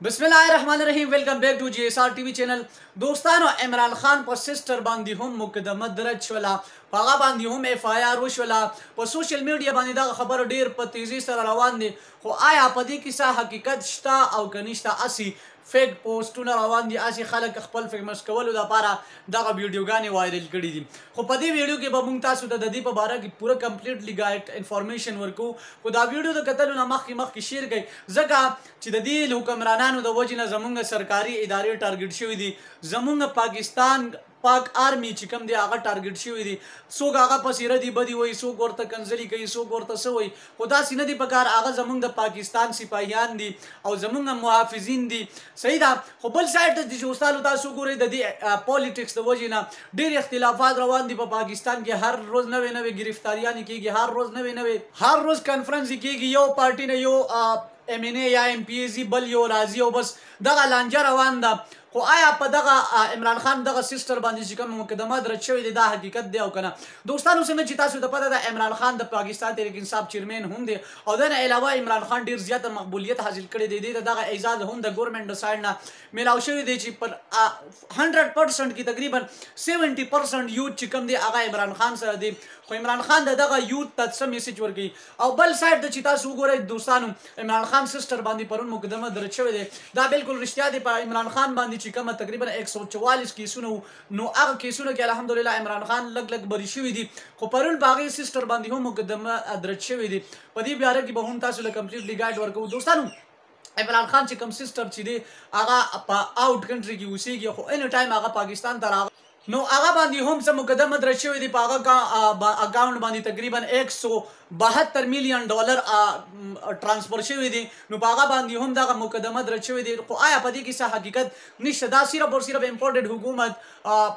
बिस्मिल्लाहिर्रहमानिर्रहीम। Welcome back to GSR TV channel. दोस्तानो, इमरान खान पर सिस्टर बांधी हम मुकदमा दर्ज शवला, पागा बांधी हम FIR वशवला। पर सोशल मीडिया बांधी दा खबर ढेर पर तेजी सर रवान दे। खो आया पदी किसा हकीकत शता और कनिष्ठा असी फेक पोस्टونه روان دي اسی خلک خپل فیمس کولو د لپاره دغه ویډیوګانې وایرل کړي دي. خو په دې ویډیو کې به موږ تاسو ته د دې په باره کې پوره کمپلیټلی ګایډ انفارمیشن ورکو. خو دا ویډیو د کتلو نه مخکې شیر کړئ ځکه چې د دې حکمرانانو د وجې نه زمونږ سرکاري ادارې ټارګټ شوي دي. زمونږ پاکستان پاک آرمی چې کوم دی هغه ټارګټ شوی دی. څوک هغه پسې ردي بدي وایي، څوک ورته کنځلي کوي، څوک ورته څه وایي. خو داسې نه دي په کار. هغه زمونږ د پاکستان سپاهیان دي او زمونږ محافظین دي. صحیح ده. خو بل سایډ ته چې استادو تاسو ګورئ د دې پالیټکس د وجې نه ډېر اختلافات روان دي په پاکستان کې. هر روز نوې نوې ګرفتاریانې کېږي، هر روز نوې نوې، هر روز کنفرنس کېږي. یو پارټي نه یو MNA یا MP زی، بل یو راځي او بس دغه لانجه روان ده. خو آیا په دغه عمران خان دغه سیسټر باندې چې کوم مقدمه درج شوی دی دا حقیقت دی او کنه؟ دوستانو څنګه چې تاسو ته پته ده عمران خان د پاکستان تحریک انصاف چیرمن هم دی او د نه علاوه عمران خان ډیر زیاته مقبولیت حاصل کړی دی. دغه اعزاز هم د ګورنمنت د سایډ نه میلاو شوی دی چې پر 100% کې تقریبا 70% یوث چې کوم دی هغه عمران خان سره دی. خو عمران خان دغه یوث ته څه میسج ورکوي؟ او بل سایډ ته چې تاسو وګورئ دوستانو، عمران خان سیسټر باندې پرون مقدمه درج شوی دی. دا بالکل رښتیا دی. په عمران خان باندې چې کومه تقریبا 144 کیسونه نو هغه کیسونه کې الحمدلله عمران خان لګ لګ بری شوی دي. خو پرون باغی سیسټر باندې هم مقدمه درج شوی دی. په دې باره کې به هم تاسو له کمپلیټلی ګایډ ورکو. دوستانو، عمران خان چې کوم سیسټر چې دی هغه په آوټ کنټری کې اوسېږي خو اینی ټایم هغه پاکستان ته راغلی نو هغه باندې هم څه مقدمه درج شوی دی. په هغه اکاونټ باندې تقریبا 172 میلیون ډالر ټرانسفر شوی دی. نو په هغه باندې هم دغه مقدمه درج شوی دی. خو آیا په دې کې څه حقیقت نشته؟ دا صرف او صرف امپورټډ حکومت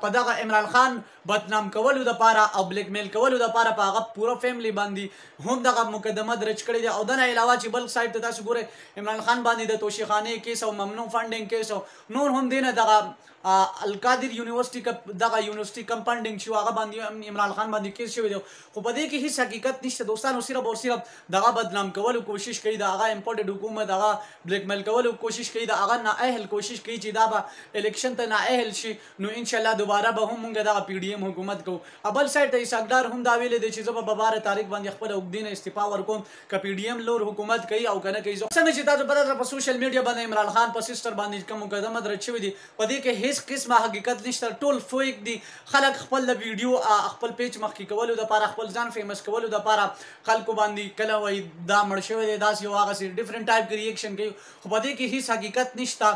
په دغه عمران خان بدنام کولو دپاره او بلیک میل کولو دپاره په هغه پوره فیملی باندې هم دغه مقدمه درج کړې ده. او دنه علاوه چې بل سایډ ته تاسو ګورئ عمران خان باندې د توشیخانې کیس او ممنوع فنډینګ کیس او نور هم دی نه دغه القادر یونیورسيټي دغه یونیورسيټي کمپاونډینګ شو هغه باندې عمران خان باندې کیس شوی دی. خو په دې کې هیڅ حقیقت نشته دوستانو. صرف او صرف دغه بدنام کولو کوشش کوي، دغه امپورټډ حکومت هغه بلیک میل کولو کوشش کوي، دغه نااهل کوشش کوي چې دا به الیکشن ته نااهل شي. نو ان شاء الله دوباره به هم موږ دغه PDM حکومت کوو. بل سایډ ته اسحاقدار هم دا ویلي دی چې زه به 12 تاریخ باندې خپل اوږدین استعفا ورکوم که PDM لور حکومت کوي او کنه کوي. څنګه چې تاسو پته په سوشل میډیا باندې عمران خان په سیسټر باندې کوم مقدمه درج شوی دی په دې کې هیڅ قسمه حقیقت نشته. ټول فیک دي. خلک خپل ویډیو خپل پیج مخکې کولو دپاره، خپل ځان فیمس کولو دپاره خلکو باندې کله وایي دا مړ شوی دی، داسې یو هغسې ډفرنټ ټایپ کې ریاکشن کوي. خو په دې کې هیڅ حقیقت نشته.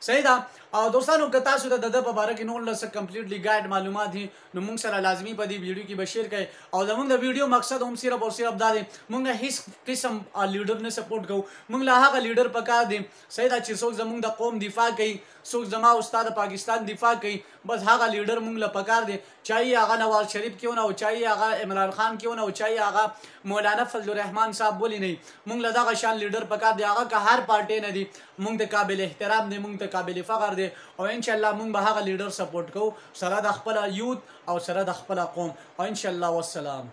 صحیح ده. او دوستانو که تاسو ته د ده په باره کې نور څه کمپلیټلی ګایډ معلومات دي نو موږ سره لازمي په دې ویډیو کې به شیر کړئ. او زموږ د ویډیو مقصد هم صرف او صرف دا دی موږ هیڅ قسم لیډر نه سپورټ کوو. موږ له هغه لیډر پکار دی صحیح ده چې څوک زموږ د قوم دفاع کوي، څوک زما استاد پاکستان دفاع کوي. بس هغه لیډر موږ له پکار دی. چاہیے هغه نواز شریف کیوں نه او چاہیے هغه عمران خان کیوں نه او چاہیے هغه مولانا فضل الرحمن صاحب ولی نه. موږ له دغه شان لیډر پکار دی. هغه که هر پارټي نه دی موږ ته قابل احترام دی، موږ ته قابل فخر دی. او ان شاء الله موږ به هغه لیډر سپورټ کوو سره د خپل یوث او سره د خپل قوم. او ان شاء الله والسلام.